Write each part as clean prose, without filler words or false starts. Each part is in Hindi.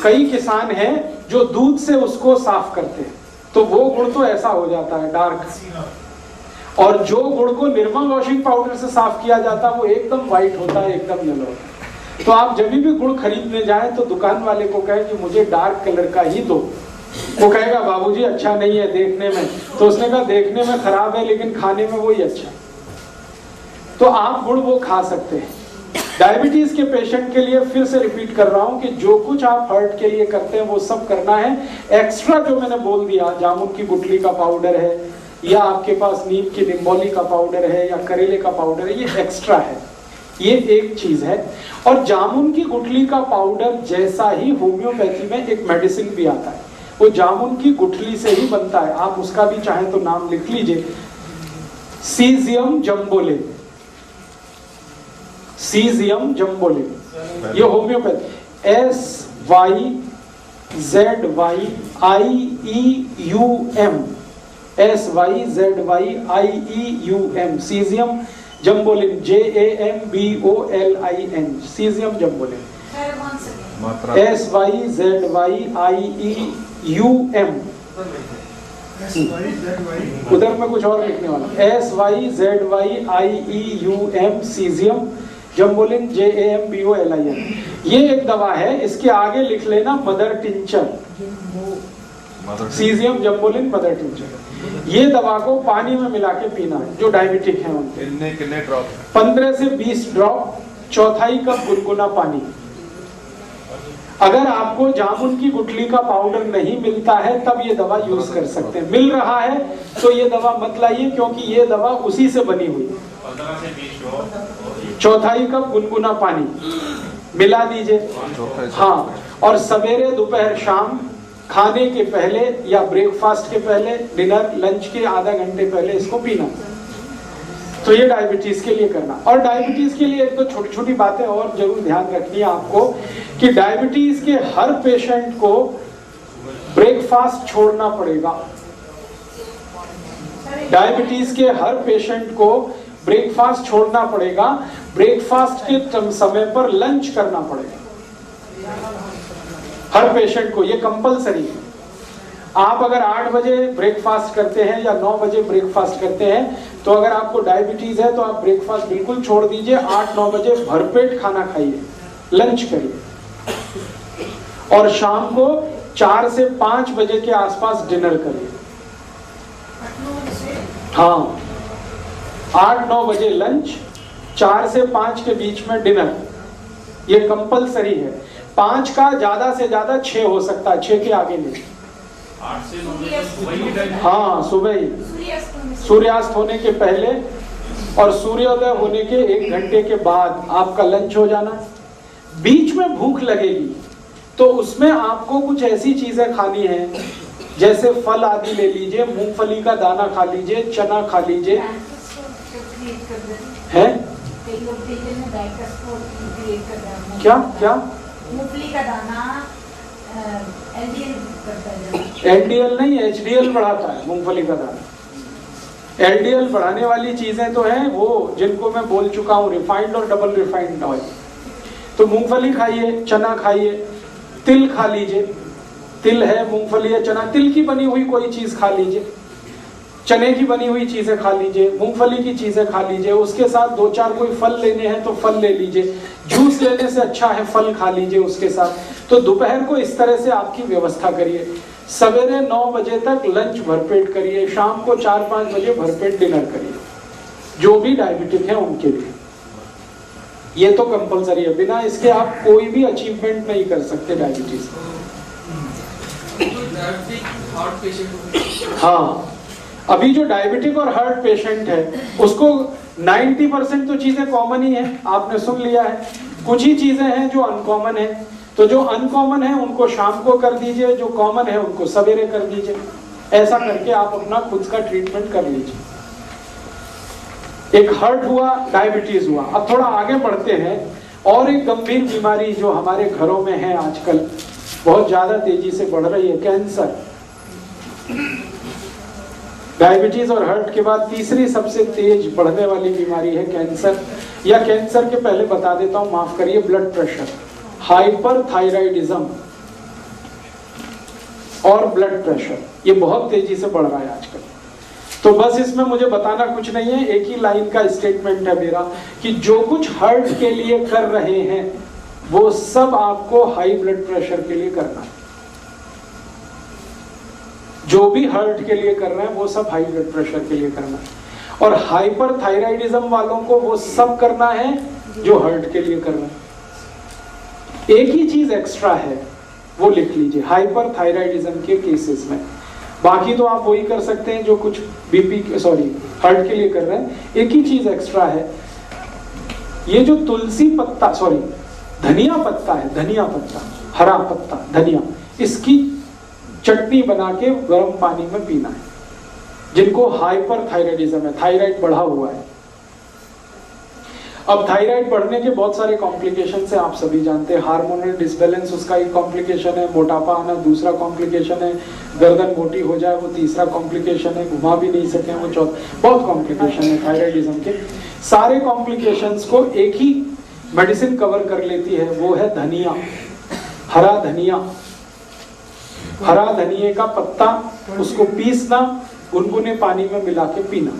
कई किसान हैं जो दूध से उसको साफ करते हैं, तो वो गुड़ तो ऐसा हो जाता है डार्क, और जो गुड़ को निर्मल वॉशिंग पाउडर से साफ किया जाता है वो एकदम व्हाइट होता है, एकदम येलो होता है। तो आप जब भी गुड़ खरीदने जाएं तो दुकान वाले को कहें कि मुझे डार्क कलर का ही दो। वो कहेगा बाबूजी अच्छा नहीं है देखने में, तो उसने कहा देखने में खराब है लेकिन खाने में वही अच्छा है। तो आप गुड़ वो खा सकते हैं। डायबिटीज के पेशेंट के लिए फिर से रिपीट कर रहा हूं कि जो कुछ आप हार्ट के लिए करते हैं वो सब करना है। एक्स्ट्रा जो मैंने बोल दिया, जामुन की गुठली का पाउडर है, या आपके पास नीम की निम्बोली का पाउडर है, या करेले का पाउडर है, ये एक्स्ट्रा है, ये एक चीज है। और जामुन की गुठली का पाउडर जैसा ही होम्योपैथी में एक मेडिसिन भी आता है, वो जामुन की गुठली से ही बनता है। आप उसका भी चाहे तो नाम लिख लीजिए, सीजियम जम्बोले, सीजियम जम्बोले, ये होम्योपैथी, SYZYIEUM, SYZYIEUM, सीजियम जम्बोलिन, JAMBOLIN, सीजियम जम्बोलिन, SYZYIEUM, उधर में कुछ और लिखने वाला, SYZYIEUM, सीजियम जम्बोलिन, JAMBOLIN। ये एक दवा है, इसके आगे लिख लेना मदर टिंचर, सीजियम जम्बोलिन मदर टिंचर। ये दवा को पानी में मिला के पीना है जो डायबिटिक है उनके। कितने ड्रॉप? 15 से 20 ड्रॉप, चौथाई कप गुनगुना पानी। अगर आपको जामुन की गुठली का पाउडर नहीं मिलता है तब ये दवा यूज कर सकते हैं। मिल रहा है तो ये दवा मत लाइए, क्योंकि ये दवा उसी से बनी हुई है। 15 से 20 ड्रॉप, चौथाई कप गुनगुना पानी मिला दीजिए। हाँ, और सवेरे दोपहर शाम खाने के पहले या ब्रेकफास्ट के पहले, डिनर लंच के आधा घंटे पहले इसको पीना। तो ये डायबिटीज के लिए करना। और डायबिटीज के लिए एक तो छोटी छोटी बातें और जरूर ध्यान रखनी है आपको कि डायबिटीज के हर पेशेंट को ब्रेकफास्ट छोड़ना पड़ेगा। डायबिटीज के हर पेशेंट को ब्रेकफास्ट छोड़ना पड़ेगा। ब्रेकफास्ट के समय पर लंच करना पड़ेगा हर पेशेंट को, ये कंपलसरी है। आप अगर 8 बजे ब्रेकफास्ट करते हैं या 9 बजे ब्रेकफास्ट करते हैं, तो अगर आपको डायबिटीज है तो आप ब्रेकफास्ट बिल्कुल छोड़ दीजिए। 8-9 बजे भरपेट खाना खाइए, लंच करिए, और शाम को 4 से 5 बजे के आसपास डिनर करिए। हाँ, 8-9 बजे लंच, 4 से 5 के बीच में डिनर, ये कंपलसरी है। 5 का ज्यादा से ज्यादा 6 हो सकता है, 6 के आगे नहीं। 8 से 9 बजे सुबह, हाँ सुबह ही, सूर्यास्त होने के पहले और सूर्योदय होने के 1 घंटे के बाद आपका लंच हो जाना। बीच में भूख लगेगी तो उसमें आपको कुछ ऐसी चीजें खानी है, जैसे फल आदि ले लीजिए, मूंगफली का दाना खा लीजिए, चना खा लीजिए, है क्या क्या मूंगफली का दाना LDL नहीं, HDL बढ़ाता है मूंगफली का दाना। LDL बढ़ाने वाली चीजें तो हैं वो जिनको मैं बोल चुका हूँ, रिफाइंड और डबल रिफाइंड ऑयल। तो मूंगफली खाइए, चना खाइए, तिल खा लीजिए, तिल है, मूंगफली है, चना, तिल की बनी हुई कोई चीज खा लीजिए, चने की बनी हुई चीजें खा लीजिए, मूंगफली की चीजें खा लीजिए। उसके साथ 2-4 कोई फल लेने हैं तो फल ले लीजिए, जूस लेने से अच्छा है फल खा लीजिए उसके साथ। तो दोपहर को इस तरह से आपकी व्यवस्था करिए। सवेरे 9 बजे तक लंच भरपेट करिए, शाम को 4-5 बजे भरपेट डिनर करिए, जो भी डायबिटिक है उनके लिए। ये तो कंपलसरी है, बिना इसके आप कोई भी अचीवमेंट नहीं कर सकते डायबिटीज। हाँ, अभी जो डायबिटिक और हार्ट पेशेंट है उसको 90% तो चीजें कॉमन ही है, आपने सुन लिया है। कुछ ही चीजें हैं जो अनकॉमन है, तो जो अनकॉमन है उनको शाम को कर दीजिए, जो कॉमन है उनको सवेरे कर दीजिए। ऐसा करके आप अपना खुद का ट्रीटमेंट कर लीजिए। एक हार्ट हुआ, डायबिटीज हुआ। अब थोड़ा आगे बढ़ते हैं, और एक गंभीर बीमारी जो हमारे घरों में है आजकल, बहुत ज्यादा तेजी से बढ़ रही है, कैंसर। डायबिटीज और हार्ट के बाद तीसरी सबसे तेज बढ़ने वाली बीमारी है कैंसर, या कैंसर के पहले बता देता हूं, माफ करिए, ब्लड प्रेशर, हाइपरथायराइडिज्म। और ब्लड प्रेशर, ये बहुत तेजी से बढ़ रहा है आजकल। तो बस इसमें मुझे बताना कुछ नहीं है, एक ही लाइन का स्टेटमेंट है मेरा कि जो कुछ हार्ट के लिए कर रहे हैं वो सब आपको हाई ब्लड प्रेशर के लिए करना है। जो भी हार्ट के लिए कर रहे हैं वो सब हाई ब्लड प्रेशर के लिए करना है। और हाइपर थायराइडिज्म वालों को वो सब करना है जो हार्ट के लिए कर रहे हैं। एक ही चीज एक्स्ट्रा है, वो लिख लीजिए हाइपर थायराइडिज्म के केसेस में। बाकी तो आप वही कर सकते हैं जो कुछ हार्ट के लिए कर रहे हैं। एक ही चीज एक्स्ट्रा है, ये जो तुलसी पत्ता धनिया पत्ता है, धनिया पत्ता, हरा पत्ता धनिया, इसकी चटनी बना के गर्म पानी में पीना है जिनको हाइपर थायराइडिज्म है, थायराइड बढ़ा हुआ है। अब थायराइड बढ़ने के बहुत सारे कॉम्प्लिकेशन है, आप सभी जानते हैं। हार्मोनल डिसबैलेंस उसका एक कॉम्प्लिकेशन है, मोटापा आना दूसरा कॉम्प्लिकेशन है, गर्दन मोटी हो जाए वो तीसरा कॉम्प्लिकेशन है, घुमा भी नहीं सके वो चौथा। बहुत कॉम्प्लिकेशन है थायराइडिज्म के। सारे कॉम्प्लिकेशंस को एक ही मेडिसिन कवर कर लेती है, वो है धनिया, हरा धनिया। हरा धनिये का पत्ता, उसको पीसना, गुनगुने पानी में मिला के पीना।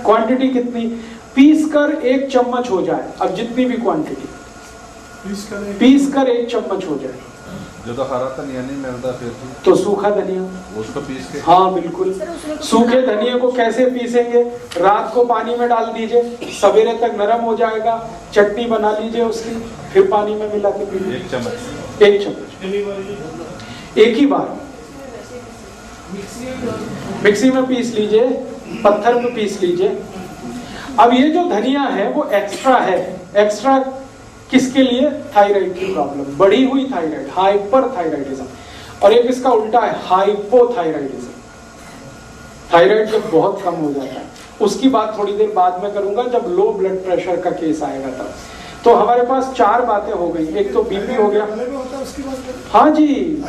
क्वांटिटी कितनी? पीस कर 1 चम्मच हो जाए, अब जितनी भी क्वांटिटी पीस कर 1 चम्मच हो जाए। जो तो हरा धनिया नहीं मिलता फिर तो सूखा धनिया उसको पीस के, हाँ बिल्कुल। सूखे धनिया को कैसे पीसेंगे? रात को पानी में डाल दीजिए, सवेरे तक नरम हो जाएगा, चटनी बना लीजिए उसकी, फिर पानी में मिला के पीजिए। 1 चम्मच, 1 चम्मच एक ही बार मिक्सी में पीस लीजिए, पत्थर पे पीस लीजिए। अब ये जो धनिया है वो एक्स्ट्रा है। एक्स्ट्रा किसके लिए? थायराइड की प्रॉब्लम, बढ़ी हुई थायराइड, हाइपर थायराइडिज्म। और एक इसका उल्टा है, हाइपोथायराइडिज्म। थायराइड जब बहुत कम हो जाता है, उसकी बात थोड़ी देर बाद में करूंगा जब लो ब्लड प्रेशर का केस आएगा तब। तो हमारे पास 4 बातें हो गई। एक तो बीपी हो गया, हाँ जी,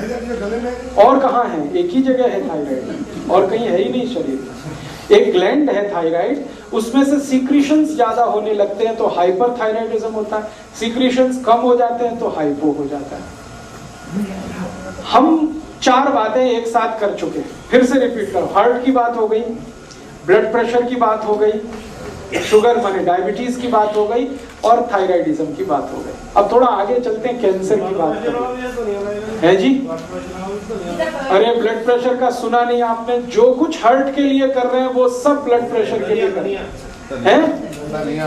और कहाँ है? एक ही जगह है थायराइड, और कहीं है ही नहीं शरीर में। एक ग्लैंड है थायराइड, उसमें से सीक्रेशंस ज्यादा होने लगते हैं तो हाइपर थायराइडिज्म होता है, सीक्रेशंस कम हो जाते हैं तो हाइपो हो जाता है। हम 4 बातें एक साथ कर चुके हैं, फिर से रिपीट करो। हार्ट की बात हो गई, ब्लड प्रेशर की बात हो गई, शुगर माने डायबिटीज की बात हो गई, और थायराइडिज्म की बात हो गई। अब थोड़ा आगे चलते हैं, कैंसर की बात करते हैं जी। अरे ब्लड प्रेशर का सुना नहीं आपने? जो कुछ हार्ट के लिए कर रहे हैं वो सब ब्लड प्रेशर के लिए कर रहे हैं।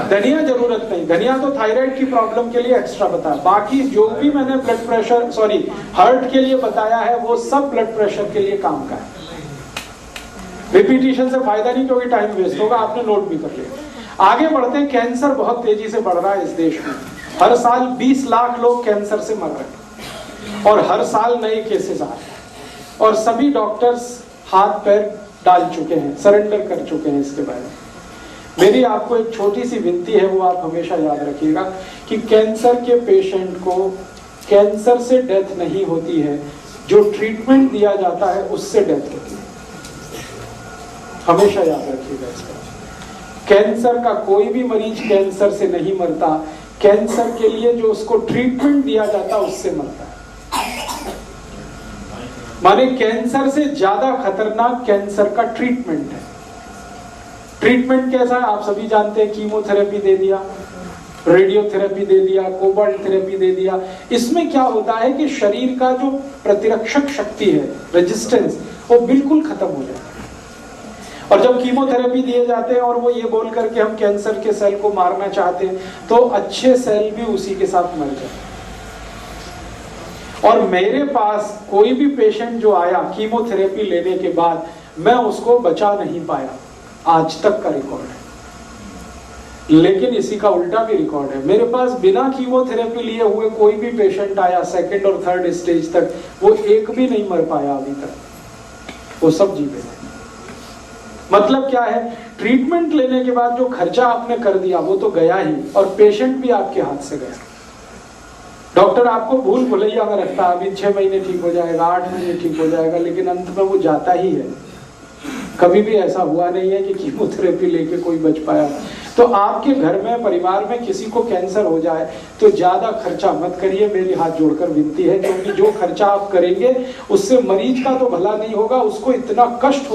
धनिया जरूरत नहीं, धनिया तो थायराइड की प्रॉब्लम के लिए एक्स्ट्रा बताया। बाकी जो भी मैंने ब्लड प्रेशर हार्ट के लिए बताया है वो सब ब्लड प्रेशर के लिए काम का है। रिपीटिशन से फायदा नहीं, क्योंकि टाइम वेस्ट होगा, आपने नोट भी कर लिया। आगे बढ़ते हैं। कैंसर बहुत तेजी से बढ़ रहा है इस देश में। हर साल 20 लाख लोग कैंसर से मर रहे हैं और हर साल नए केसेस आ रहे हैं, और सभी डॉक्टर्स हाथ पैर डाल चुके हैं, सरेंडर कर चुके हैं इसके बारे में। मेरी आपको एक छोटी सी विनती है, वो आप हमेशा याद रखिएगा कि कैंसर के पेशेंट को कैंसर से डेथ नहीं होती है, जो ट्रीटमेंट दिया जाता है उससे डेथ होती है। हमेशा याद रखिएगा इसका। कैंसर का कोई भी मरीज कैंसर से नहीं मरता, कैंसर के लिए जो उसको ट्रीटमेंट दिया जाता है उससे मरता है। माने कैंसर से ज्यादा खतरनाक कैंसर का ट्रीटमेंट है। ट्रीटमेंट कैसा है आप सभी जानते हैं, कीमोथेरेपी दे दिया, रेडियोथेरेपी दे दिया, कोबाल्ट थेरेपी दे दिया। इसमें क्या होता है कि शरीर का जो प्रतिरक्षक शक्ति है, रेजिस्टेंस, वो बिल्कुल खत्म हो जाता है। और जब कीमोथेरेपी दिए जाते हैं और वो ये बोल करके हम कैंसर के सेल को मारना चाहते हैं, तो अच्छे सेल भी उसी के साथ मर जाते हैं। और मेरे पास कोई भी पेशेंट जो आया कीमोथेरेपी लेने के बाद, मैं उसको बचा नहीं पाया, आज तक का रिकॉर्ड है। लेकिन इसी का उल्टा भी रिकॉर्ड है। मेरे पास बिना कीमोथेरेपी लिए हुए कोई भी पेशेंट आया 2nd और 3rd स्टेज तक, वो एक भी नहीं मर पाया अभी तक, वो सब जी गए। मतलब क्या है? ट्रीटमेंट लेने के बाद जो खर्चा आपने कर दिया वो तो गया ही, और पेशेंट भी आपके हाथ से गया। डॉक्टर आपको भूल भुलैया में रखता है, अभी 6 महीने ठीक हो जाएगा, 8 महीने ठीक हो जाएगा, लेकिन अंत में वो जाता ही है। कभी भी ऐसा हुआ नहीं है कि कीमोथेरेपी लेके कोई बच पाया। तो आपके घर में परिवार में किसी को कैंसर हो जाए तो ज्यादा खर्चा मत करिए, मेरी हाथ जोड़कर विनती है, क्योंकि जो खर्चा आप करेंगे उससे मरीज का तो भला नहीं होगा, उसको इतना कष्ट